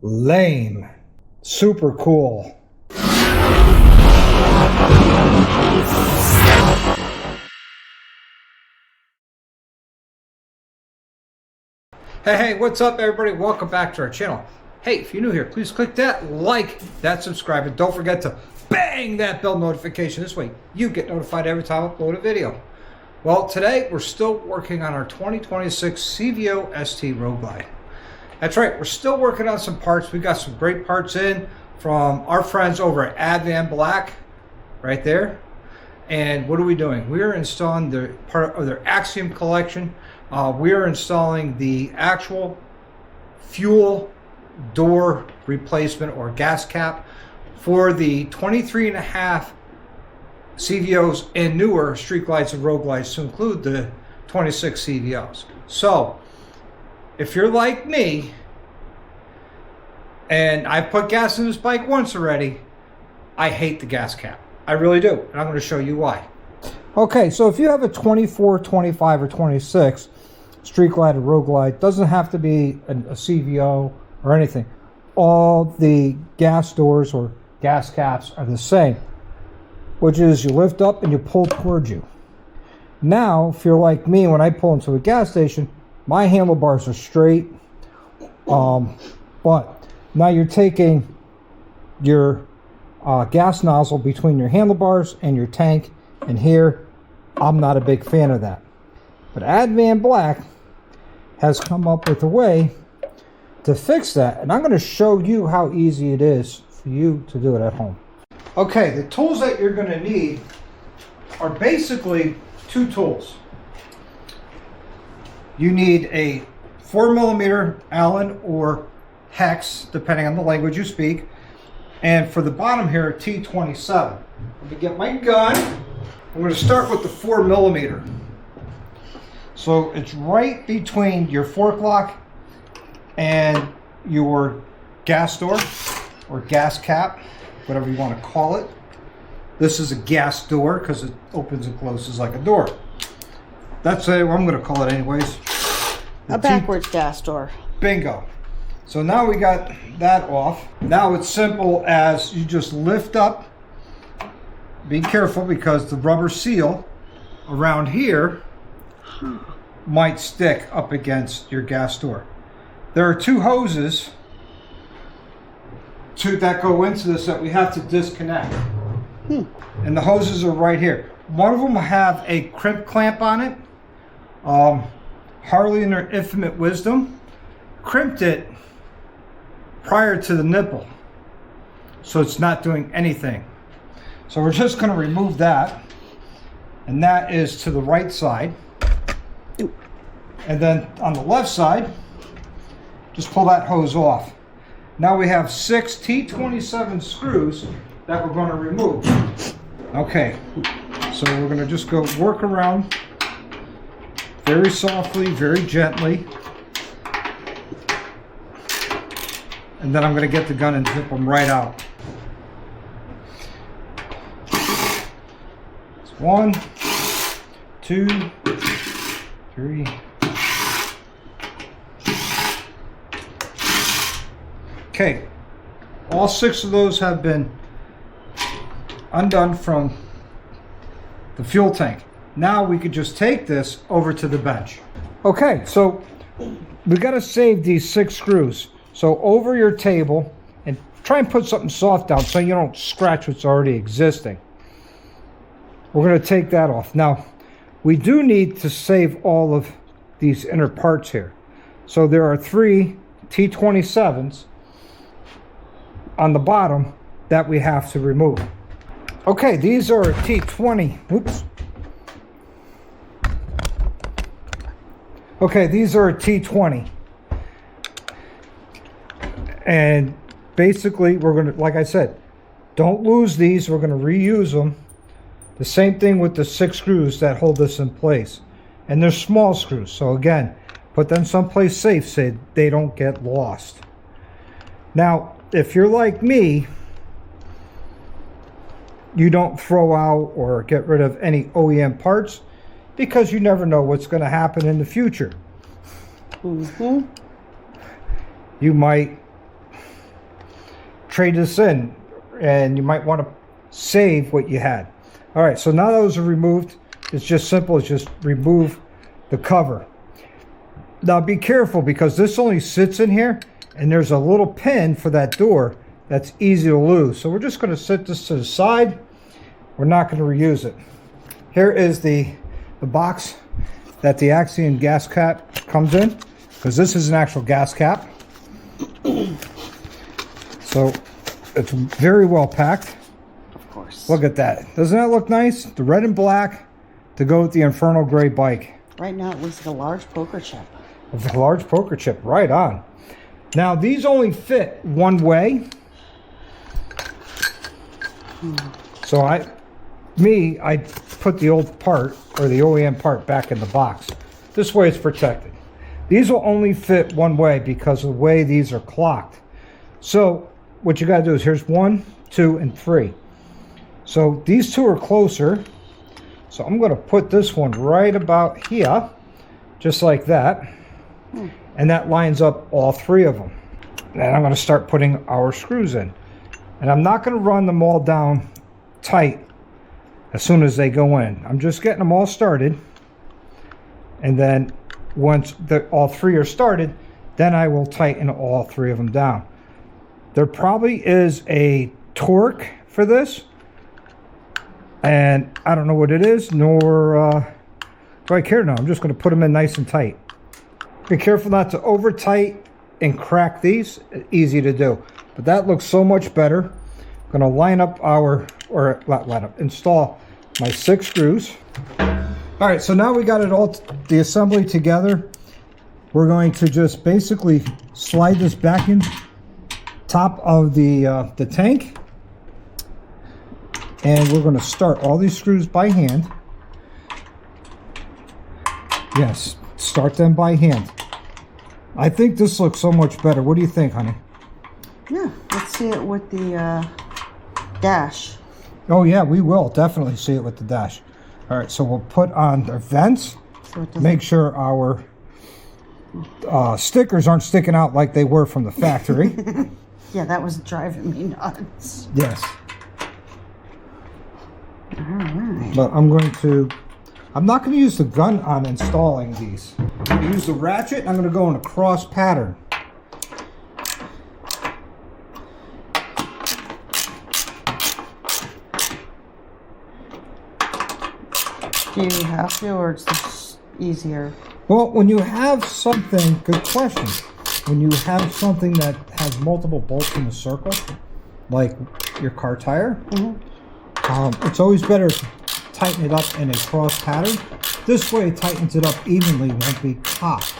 Lame. Super cool. Hey, what's up everybody? Welcome back to our channel. Hey, if you're new here, please click that like, that subscribe, and don't forget to bang that bell notification. This way you get notified every time I upload a video. Well, today we're still working on our 2026 CVO ST Road Glide. That's right, we're still working on some parts. We got some great parts in from our friends over at Advanblack, right there. And what are we doing? We are installing the part of their Axiom collection. We are installing the actual fuel door replacement or gas cap for the 23.5 CVOs and newer street glides and road glides to include the 26 CVOs. So if you're like me, and I've put gas in this bike once already, I hate the gas cap. I really do, and I'm going to show you why. Okay, so if you have a 24, 25, or 26 street glide or road glide, doesn't have to be a CVO or anything. All the gas doors or gas caps are the same, which is you lift up and you pull towards you. Now, if you're like me, when I pull into a gas station, my handlebars are straight, but now you're taking your gas nozzle between your handlebars and your tank, and here, I'm not a big fan of that. But Advanblack has come up with a way to fix that, and I'm going to show you how easy it is for you to do it at home. Okay, the tools that you're going to need are basically two tools. You need a 4mm Allen or hex, depending on the language you speak, and for the bottom here, T27. Let me get my gun. I'm going to start with the 4mm. So it's right between your fork lock and your gas door or gas cap, whatever you want to call it. This is a gas door because it opens and closes like a door. That's what I'm going to call it anyways. A backwards gas door. Bingo. So now we got that off. Now it's simple as you just lift up. Be careful because the rubber seal around here might stick up against your gas door. There are two hoses that go into this that we have to disconnect. And the hoses are right here. One of them will have a crimp clamp on it. Harley, in their infinite wisdom, crimped it prior to the nipple, so it's not doing anything. So we're just going to remove that, and that is to the right side. And then on the left side, just pull that hose off. Now we have 6 T27 screws that we're going to remove. Okay, so we're going to just go work around very softly, very gently. And then I'm going to get the gun and zip them right out. It's 1, 2, 3. Okay, all 6 of those have been undone from the fuel tank. Now we could just take this over to the bench. Okay, so we got to save these 6 screws. So over your table, and try and put something soft down so you don't scratch what's already existing. We're going to take that off. Now, we do need to save all of these inner parts here. So there are 3 T27s on the bottom that we have to remove. Okay, these are T20. Oops. Okay, these are a T20. And basically, we're going to, like I said, don't lose these. We're going to reuse them. The same thing with the 6 screws that hold this in place. And they're small screws. So again, put them someplace safe so they don't get lost. Now, if you're like me, you don't throw out or get rid of any OEM parts because you never know what's going to happen in the future. You might trade this in, and you might want to save what you had. All right, so now those are removed. It's just simple. It's just remove the cover. Now be careful, because this only sits in here, and there's a little pin for that door that's easy to lose. So we're just going to set this to the side. We're not going to reuse it. Here is the box that the Axiom gas cap comes in, because this is an actual gas cap. So it's very well packed. Of course. Look at that. Doesn't that look nice? The red and black to go with the Infernal Gray bike. Right now it looks like a large poker chip. A large poker chip, right on. Now these only fit one way. So I put the old part, or the OEM part, back in the box. This way it's protected. These will only fit one way because of the way these are clocked. So what you got to do is, here's 1, 2, and 3. So these two are closer. So I'm going to put this one right about here, just like that. And that lines up all 3 of them. And I'm going to start putting our screws in. And I'm not going to run them all down tight as soon as they go in. I'm just getting them all started. And then once all 3 are started, then I will tighten all 3 of them down. There probably is a torque for this, and I don't know what it is, nor do I care now. I'm just going to put them in nice and tight. Be careful not to over tight and crack these. Easy to do, but that looks so much better. I'm going to line up install my 6 screws. All right, so now we got it all, the assembly together. We're going to just basically slide this back in top of the tank, and we're going to start all these screws by hand. Yes, start them by hand. I think this looks so much better. What do you think, honey? Yeah, let's see it with the dash. Oh yeah, we will definitely see it with the dash. All right, so we'll put on the vents. So make sure our stickers aren't sticking out like they were from the factory. Yeah, that was driving me nuts. Yes. All right. But I'm not going to use the gun on installing these. I'm going to use the ratchet. I'm going to go in a cross pattern. Do you have to, or it's just easier? Well, when you have something, good question. When you have something that has multiple bolts in a circle, like your car tire, it's always better to tighten it up in a cross pattern. This way it tightens it up evenly, won't be cocked.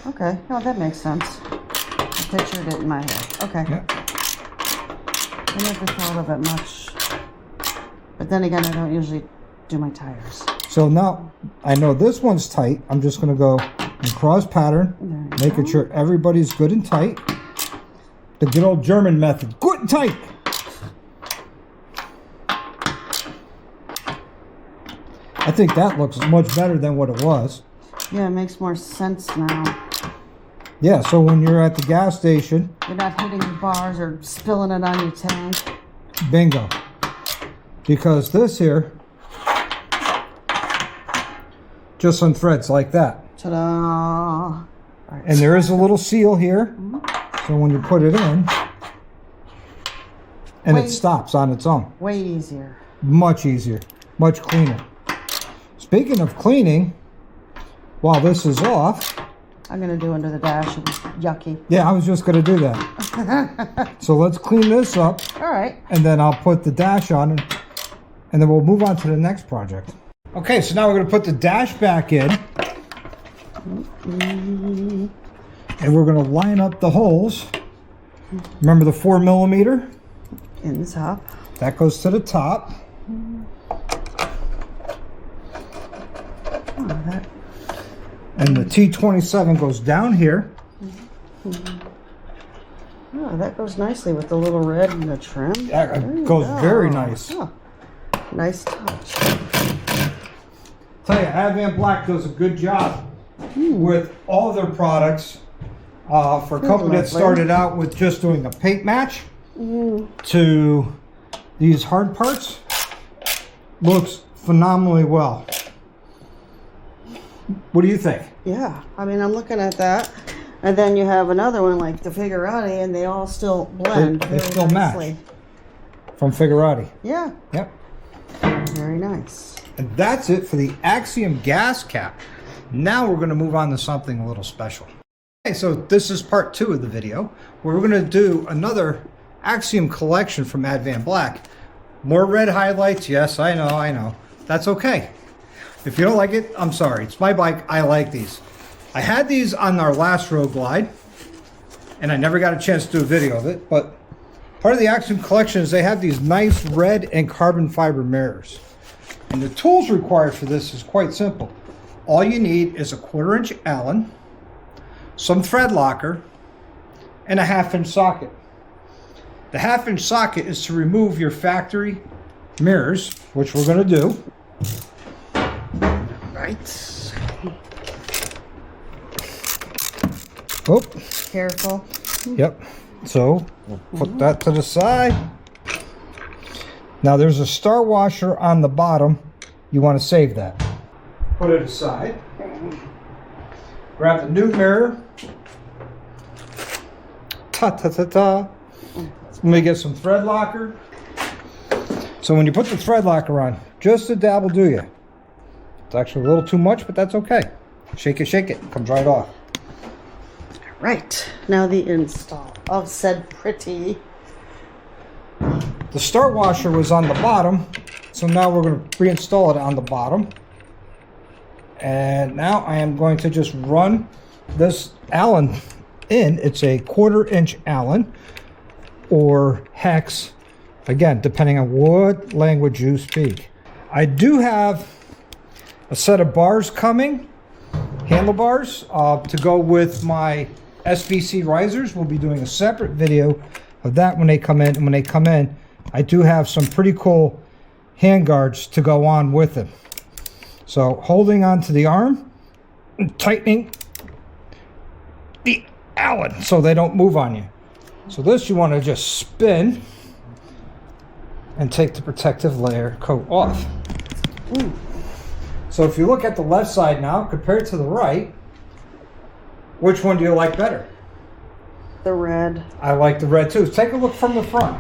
Okay, oh, that makes sense. I pictured it in my head. Okay. Yeah. I never thought of it much. But then again, I don't usually do my tires. So now I know this one's tight. I'm just going to go in cross pattern, making sure everybody's good and tight. The good old German method, good and tight. I think that looks much better than what it was. Yeah, it makes more sense now. Yeah, so when you're at the gas station, you're not hitting the bars or spilling it on your tank. Bingo. Because this here just unthreads like that. Ta-da! Right. And there is a little seal here, so when you put it in, and it stops on its own. Way easier. Much easier. Much cleaner. Speaking of cleaning, while this is off, I'm going to do under the dash. It was yucky. Yeah, I was just going to do that. So let's clean this up. All right. And then I'll put the dash on, and then we'll move on to the next project. Okay, so now we're going to put the dash back in. And we're going to line up the holes. Remember the 4mm? In the top. That goes to the top. And the T27 goes down here. Oh, that goes nicely with the little red and the trim. That goes very nice. Oh, nice touch. Tell you, Advanblack does a good job with all their products. For a company that started out with just doing a paint match to these hard parts, looks phenomenally well. What do you think? Yeah, I mean, I'm looking at that. And then you have another one like the Figurati, and they all still blend They very still nicely. match. From Figurati. Yeah. Yep. Very nice. And that's it for the Axiom gas cap. Now we're going to move on to something a little special. Okay, so this is part 2 of the video, where we're going to do another Axiom collection from Advanblack. More red highlights. Yes, I know. That's okay. If you don't like it, I'm sorry. It's my bike. I like these. I had these on our last road glide, and I never got a chance to do a video of it, but part of the Axiom collection is they have these nice red and carbon fiber mirrors. And the tools required for this is quite simple. All you need is a 1/4 inch Allen, some thread locker, and a 1/2 inch socket. The 1/2 inch socket is to remove your factory mirrors, which we're going to do. Right. Oh. Careful. Yep. So we'll put that to the side. Now there's a star washer on the bottom. You want to save that. Put it aside. Grab the new mirror. Ta-ta-ta-ta. Let me get some thread locker. So when you put the thread locker on, just a dab will do you. It's actually a little too much, but that's okay. Shake it, it comes right off. Right. Now the install of said pretty. The start washer was on the bottom, so now we're going to reinstall it on the bottom. And now I am going to just run this Allen in. It's a 1/4 inch Allen or hex, again, depending on what language you speak. I do have a set of bars coming, handlebars, to go with my SVC risers. We'll be doing a separate video of that when they come in. And when they come in, I do have some pretty cool hand guards to go on with them. So holding onto the arm and tightening the Allen so they don't move on you. So this you want to just spin and take the protective layer coat off. So if you look at the left side now compared to the right, which one do you like better? The red. I like the red too. Take a look from the front.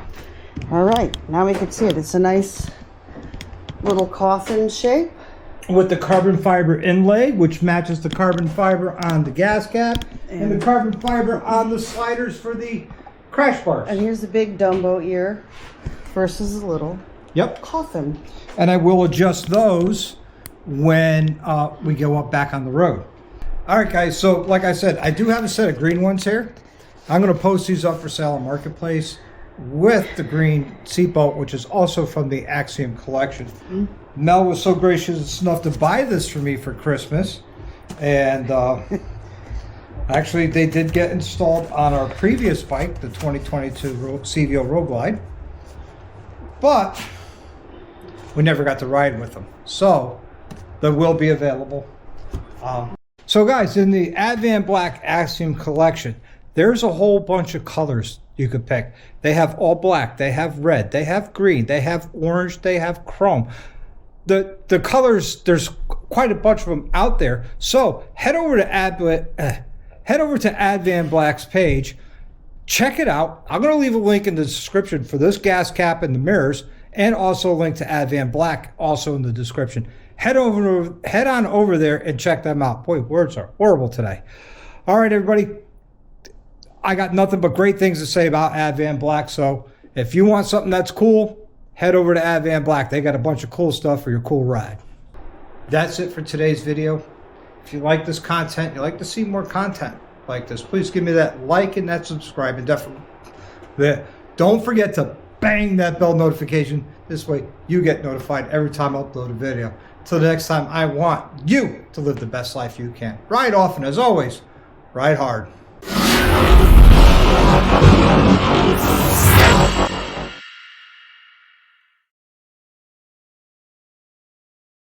All right, now we can see it. It's a nice little coffin shape. With the carbon fiber inlay, which matches the carbon fiber on the gas cap and the carbon fiber on the sliders for the crash bars. And here's the big Dumbo ear versus the little coffin. And I will adjust those when we go up back on the road. All right, guys, so like I said, I do have a set of green ones here. I'm going to post these up for sale on Marketplace with the green seatbelt, which is also from the Axiom collection. Mel was so gracious enough to buy this for me for Christmas. And actually, they did get installed on our previous bike, the 2022 CVO Road Glide. But we never got to ride with them. So they will be available. So guys, in the Advanblack Axiom collection, there's a whole bunch of colors you could pick. They have all black, they have red, they have green, they have orange, they have chrome. The colors, there's quite a bunch of them out there. So head over to Advanblack's page, check it out. I'm going to leave a link in the description for this gas cap and the mirrors, and also a link to Advanblack also in the description. Head on over there and check them out. Boy, words are horrible today. All right, everybody. I got nothing but great things to say about Advanblack. So if you want something that's cool, head over to Advanblack. They got a bunch of cool stuff for your cool ride. That's it for today's video. If you like this content, you like to see more content like this, please give me that like and that subscribe, and definitely don't forget to bang that bell notification. This way you get notified every time I upload a video. Till the next time, I want you to live the best life you can. Ride often, as always, ride hard.